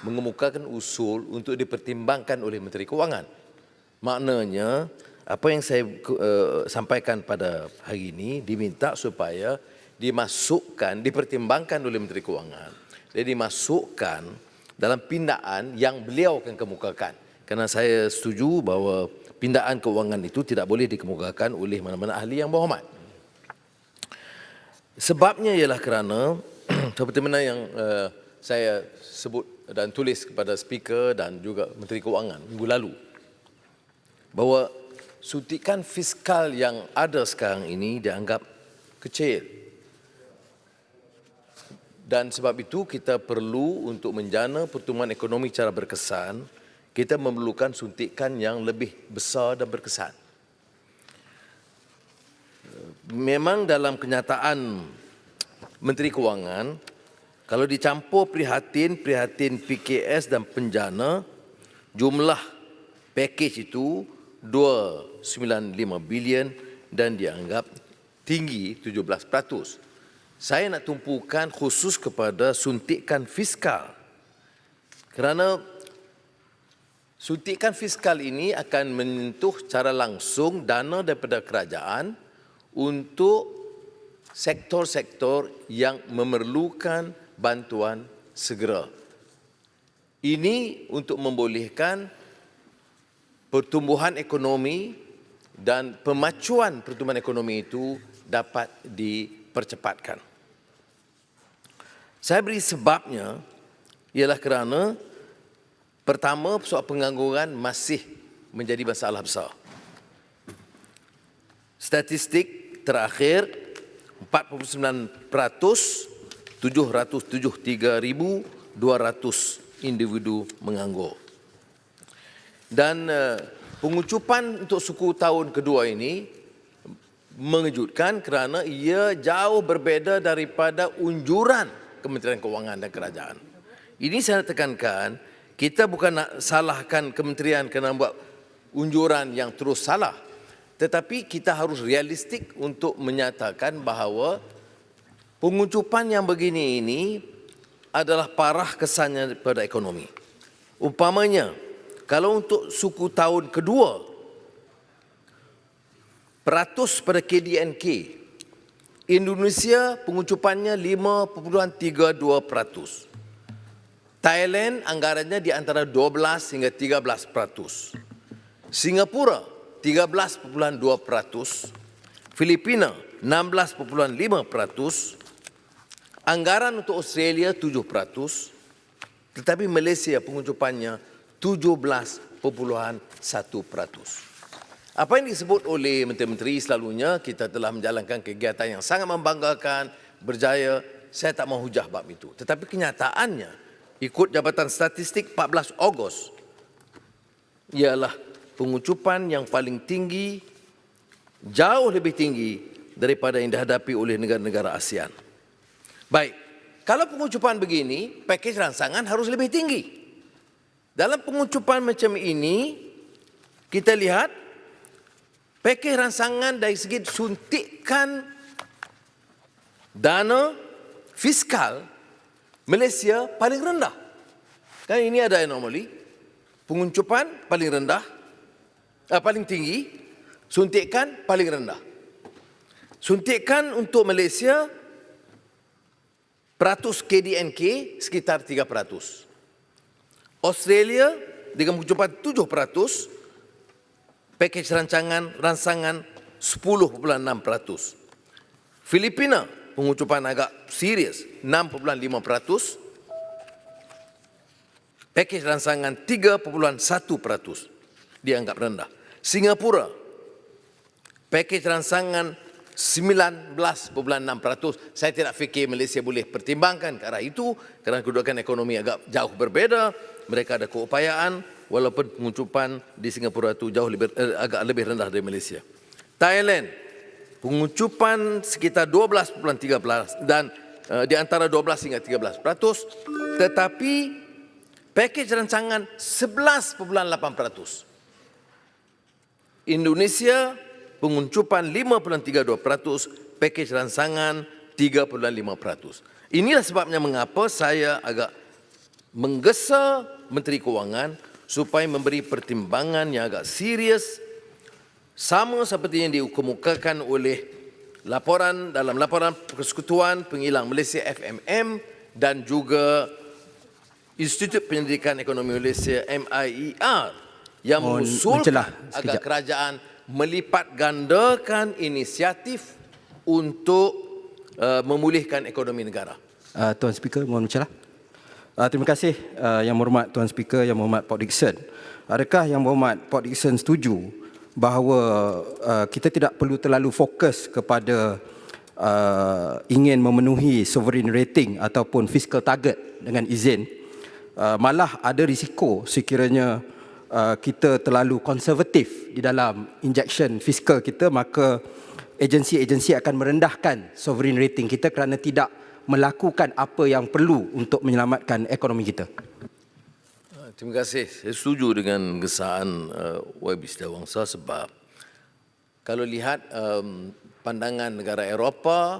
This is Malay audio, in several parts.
mengemukakan usul untuk dipertimbangkan oleh Menteri Kewangan. Maknanya, apa yang saya sampaikan pada hari ini diminta supaya dipertimbangkan oleh Menteri Kewangan. Jadi dimasukkan dalam pindaan yang beliau akan kemukakan. Kerana saya setuju bahawa pindaan kewangan itu tidak boleh dikemukakan oleh mana-mana ahli yang berhormat. Sebabnya ialah kerana seperti mana yang saya sebut dan tulis kepada speaker dan juga Menteri Kewangan minggu lalu, bahawa suntikan fiskal yang ada sekarang ini dianggap kecil. Dan sebab itu kita perlu untuk menjana pertumbuhan ekonomi secara berkesan, kita memerlukan suntikan yang lebih besar dan berkesan. Memang dalam kenyataan Menteri Kewangan, kalau dicampur prihatin PKS dan penjana, jumlah pakej itu 295 bilion dan dianggap tinggi 17%. Saya nak tumpukan khusus kepada suntikan fiskal. Kerana suntikan fiskal ini akan menyentuh secara langsung dana daripada kerajaan untuk sektor-sektor yang memerlukan bantuan segera. Ini untuk membolehkan pertumbuhan ekonomi dan pemacuan pertumbuhan ekonomi itu dapat dipercepatkan. Saya beri sebabnya ialah kerana pertama, soal pengangguran masih menjadi masalah besar. Statistik terakhir 49%, 773,200 individu menganggur. Dan pengucupan untuk suku tahun kedua ini mengejutkan kerana ia jauh berbeza daripada unjuran Kementerian Kewangan dan Kerajaan. Ini saya tekankan, kita bukan nak salahkan kementerian kerana buat unjuran yang terus salah. Tetapi kita harus realistik untuk menyatakan bahawa pengucupan yang begini ini adalah parah kesannya pada ekonomi. Umpamanya, kalau untuk suku tahun kedua, peratus pada KDNK, Indonesia pengucupannya 5.32%. Thailand anggarannya di antara 12 hingga 13%. Singapura 13.2%. Filipina 16.5%. Anggaran untuk Australia 7%. Tetapi Malaysia pengucupannya 17.1%. Apa yang disebut oleh menteri-menteri selalunya kita telah menjalankan kegiatan yang sangat membanggakan, berjaya. Saya tak mahu hujah bab itu. Tetapi kenyataannya, ikut Jabatan Statistik 14 Ogos, ialah pengucupan yang paling tinggi, jauh lebih tinggi daripada yang dihadapi oleh negara-negara ASEAN. Baik, kalau pengucupan begini, pakej rangsangan harus lebih tinggi. Dalam pengucupan macam ini, kita lihat pakej rangsangan dari segi suntikan dana fiskal Malaysia paling rendah. Kan ini ada anomali. Pengucupan paling rendah, paling tinggi, suntikan paling rendah. Suntikan untuk Malaysia peratus KDNK sekitar 3%. Australia dengan pengucupan 7%, pakej rangsangan 10.6%. Filipina pengucupan agak serius 6.5%. Pakej rangsangan 3.1% dianggap rendah. Singapura pakej rangsangan 19.6%. Saya tidak fikir Malaysia boleh pertimbangkan ke arah itu kerana kedudukan ekonomi agak jauh berbeza. Mereka ada keupayaan walaupun pengucupan di Singapura itu jauh agak lebih rendah dari Malaysia. Thailand pengucupan sekitar 12.13 dan di antara 12 hingga 13%, tetapi pakej rancangan 11.8%. Indonesia pengucupan 5.32%, pakej rancangan 3.5%. Inilah sebabnya mengapa saya agak menggesa Menteri Kewangan supaya memberi pertimbangan yang agak serius sama seperti yang dikemukakan oleh dalam laporan Persekutuan Pengilang Malaysia FMM dan juga Institut Penyelidikan Ekonomi Malaysia MIER yang mengusulkan agar kerajaan melipat gandakan inisiatif untuk memulihkan ekonomi negara. Tuan Speaker, mohon mencelah. Terima kasih Yang Berhormat Tuan Speaker, Yang Berhormat Port Dickson. Adakah Yang Berhormat Port Dickson setuju bahawa kita tidak perlu terlalu fokus kepada ingin memenuhi sovereign rating ataupun fiscal target dengan izin, malah ada risiko sekiranya kita terlalu konservatif di dalam injection fiskal kita, maka agensi-agensi akan merendahkan sovereign rating kita kerana tidak melakukan apa yang perlu untuk menyelamatkan ekonomi kita. Terima kasih. Saya setuju dengan gesaan YB Setiawangsa sebab kalau lihat pandangan negara Eropah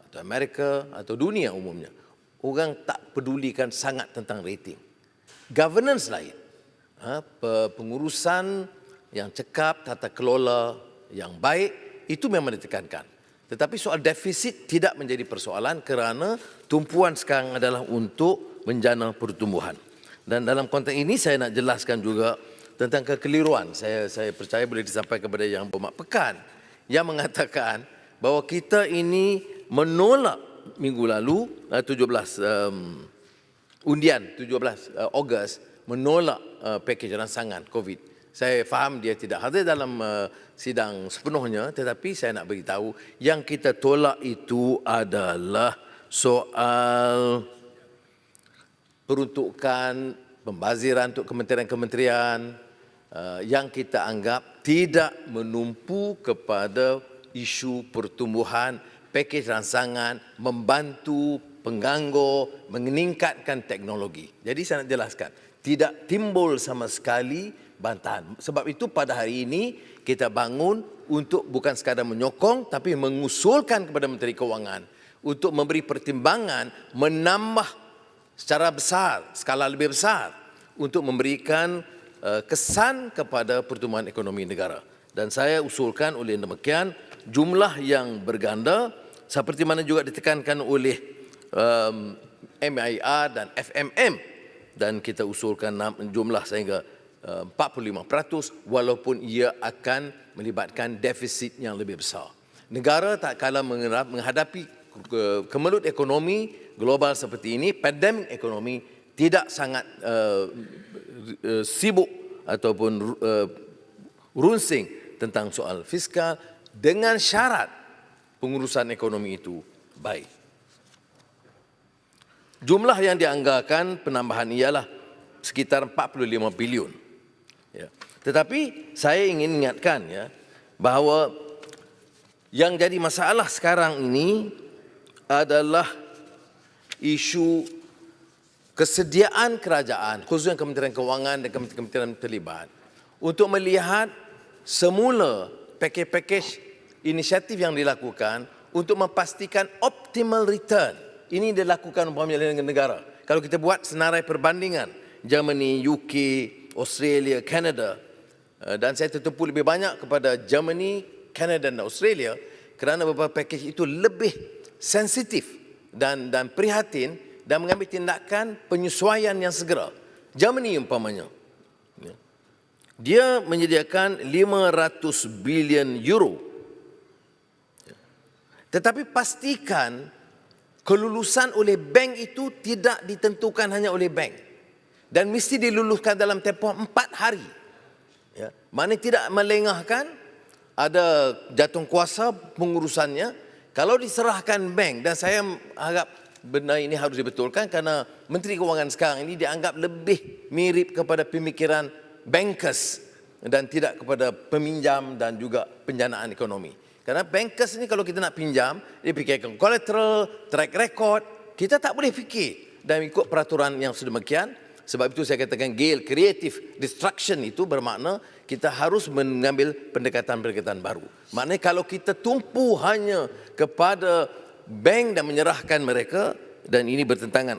atau Amerika atau dunia umumnya, orang tak pedulikan sangat tentang rating. Governance lain. Pengurusan yang cekap, tata kelola yang baik, itu memang ditekankan. Tetapi soal defisit tidak menjadi persoalan kerana tumpuan sekarang adalah untuk menjana pertumbuhan. Dan dalam konteks ini saya nak jelaskan juga tentang kekeliruan. Saya percaya boleh disampaikan kepada Yang Berhormat Pekan yang mengatakan bahawa kita ini menolak minggu lalu 17 undian 17 Ogos menolak pakej rangsangan COVID. Saya faham dia tidak hadir dalam sidang sepenuhnya, tetapi saya nak beritahu yang kita tolak itu adalah soal peruntukan pembaziran untuk kementerian-kementerian yang kita anggap tidak menumpu kepada isu pertumbuhan, pakej rangsangan, membantu pengganggu, meningkatkan teknologi. Jadi saya nak jelaskan, tidak timbul sama sekali bantahan. Sebab itu pada hari ini kita bangun untuk bukan sekadar menyokong tapi mengusulkan kepada Menteri Kewangan untuk memberi pertimbangan menambah secara besar, skala lebih besar untuk memberikan kesan kepada pertumbuhan ekonomi negara. Dan saya usulkan oleh demikian jumlah yang berganda seperti mana juga ditekankan oleh MIR dan FMM, dan kita usulkan jumlah sehingga 45% walaupun ia akan melibatkan defisit yang lebih besar. Negara tak kala menghadapi kemelut ekonomi global seperti ini, pandemik ekonomi, tidak sangat sibuk ataupun runsing tentang soal fiskal dengan syarat pengurusan ekonomi itu baik. Jumlah yang dianggarkan penambahan ialah sekitar 45 bilion. Ya. Tetapi saya ingin ingatkan ya bahawa yang jadi masalah sekarang ini adalah isu kesediaan kerajaan, khususnya Kementerian Kewangan dan kementerian terlibat untuk melihat semula pakej-pakej inisiatif yang dilakukan untuk memastikan optimal return. Ini dilakukan oleh negara. Kalau kita buat senarai perbandingan Germany, UK, Australia, Canada, dan saya tertumpu lebih banyak kepada Germany, Canada dan Australia kerana beberapa pakej itu lebih sensitif dan prihatin dan mengambil tindakan penyesuaian yang segera. Germany umpamanya, dia menyediakan 500 bilion euro. Tetapi pastikan kelulusan oleh bank itu tidak ditentukan hanya oleh bank dan mesti diluluskan dalam tempoh 4 hari. Ya, mana tidak melengahkan, ada jatuh kuasa pengurusannya. Kalau diserahkan bank, dan saya harap benda ini harus dibetulkan kerana Menteri Kewangan sekarang ini dianggap lebih mirip kepada pemikiran bankers dan tidak kepada peminjam dan juga penjanaan ekonomi. Kerana bankers ni kalau kita nak pinjam, dia fikirkan collateral, track record. Kita tak boleh fikir dan ikut peraturan yang sedemikian. Sebab itu saya katakan Gale creative destruction itu bermakna kita harus mengambil pendekatan-pendekatan baru. Maknanya kalau kita tumpu hanya kepada bank dan menyerahkan mereka, dan ini bertentangan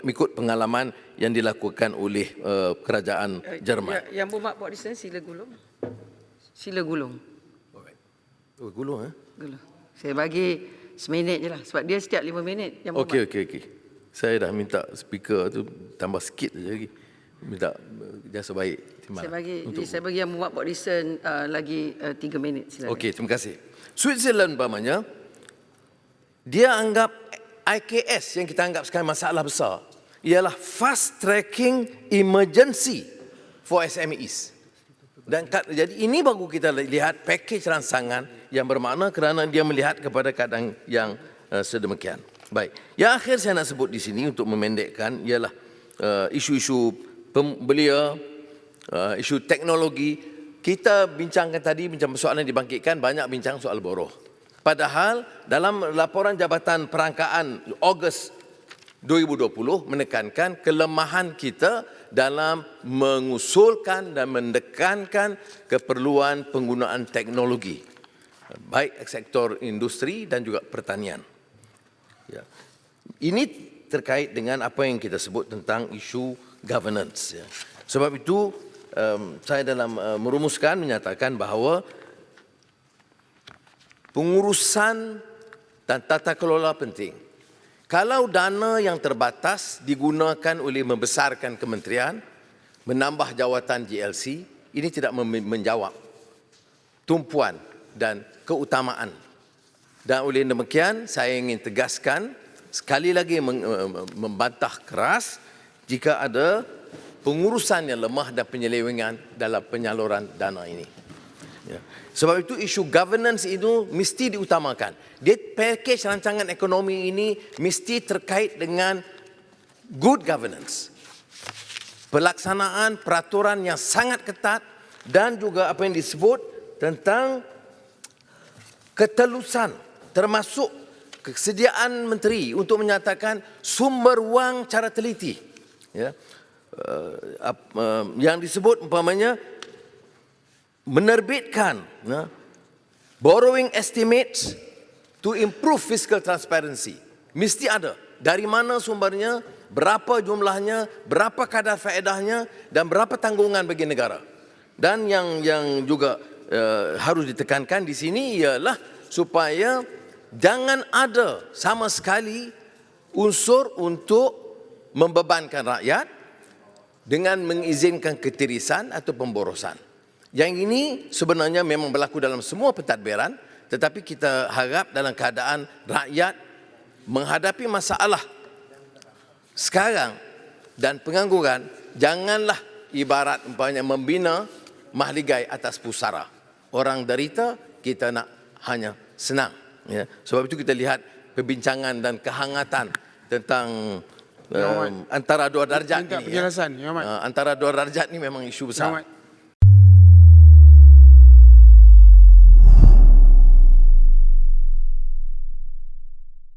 mengikut pengalaman yang dilakukan oleh kerajaan Jerman. Yang berhormat Pak Dixon, sila gulung. Sila gulung. Oh, gulung Gulung. Saya bagi seminit je lah. Sebab dia setiap 5 minit. Yang berhormat. Okey. Saya dah minta speaker tu tambah sikit saja lagi. Minta jasa baik. Saya bagi yang berhormat Pak Dixon lagi 3 minit. Silakan. Okey, terima kasih. Switzerland umpamanya, dia anggap IKS yang kita anggap sekarang masalah besar ialah fast tracking emergency for SMEs. Dan jadi ini baru kita lihat pakej rangsangan yang bermakna kerana dia melihat kepada keadaan yang sedemikian. Baik. Yang akhir saya nak sebut di sini untuk memendekkan ialah isu-isu belia, isu teknologi. Kita bincangkan tadi, persoalan yang dibangkitkan, banyak bincang soal buruh. Padahal dalam laporan Jabatan Perangkaan Ogos 2020 menekankan kelemahan kita dalam mengusulkan dan mendekankan keperluan penggunaan teknologi, baik sektor industri dan juga pertanian. Ya. Ini terkait dengan apa yang kita sebut tentang isu governance. Ya. Sebab itu saya dalam merumuskan menyatakan bahawa pengurusan dan tata kelola penting. Kalau dana yang terbatas digunakan oleh membesarkan kementerian, menambah jawatan GLC, ini tidak menjawab tumpuan dan keutamaan. Dan oleh demikian, saya ingin tegaskan, sekali lagi membantah keras jika ada pengurusan yang lemah dan penyelewengan dalam penyaluran dana ini. Ya. Sebab itu isu governance itu mesti diutamakan. Dia pakej rancangan ekonomi ini mesti terkait dengan good governance. Pelaksanaan peraturan yang sangat ketat dan juga apa yang disebut tentang ketelusan termasuk kesediaan menteri untuk menyatakan sumber wang cara teliti. Ya. Yang disebut umpamanya menerbitkan borrowing estimates to improve fiscal transparency. Mesti ada. Dari mana sumbernya, berapa jumlahnya, berapa kadar faedahnya dan berapa tanggungan bagi negara. Dan yang juga harus ditekankan di sini ialah supaya jangan ada sama sekali unsur untuk membebankan rakyat dengan mengizinkan ketirisan atau pemborosan. Yang ini sebenarnya memang berlaku dalam semua pentadbiran, tetapi kita harap dalam keadaan rakyat menghadapi masalah sekarang dan pengangguran, janganlah ibarat umpamanya membina mahligai atas pusara. Orang derita, kita nak hanya senang. Ya. Sebab itu kita lihat perbincangan dan kehangatan tentang antara dua darjat minta ni. penjelasan, Antara dua darjat ni memang isu besar.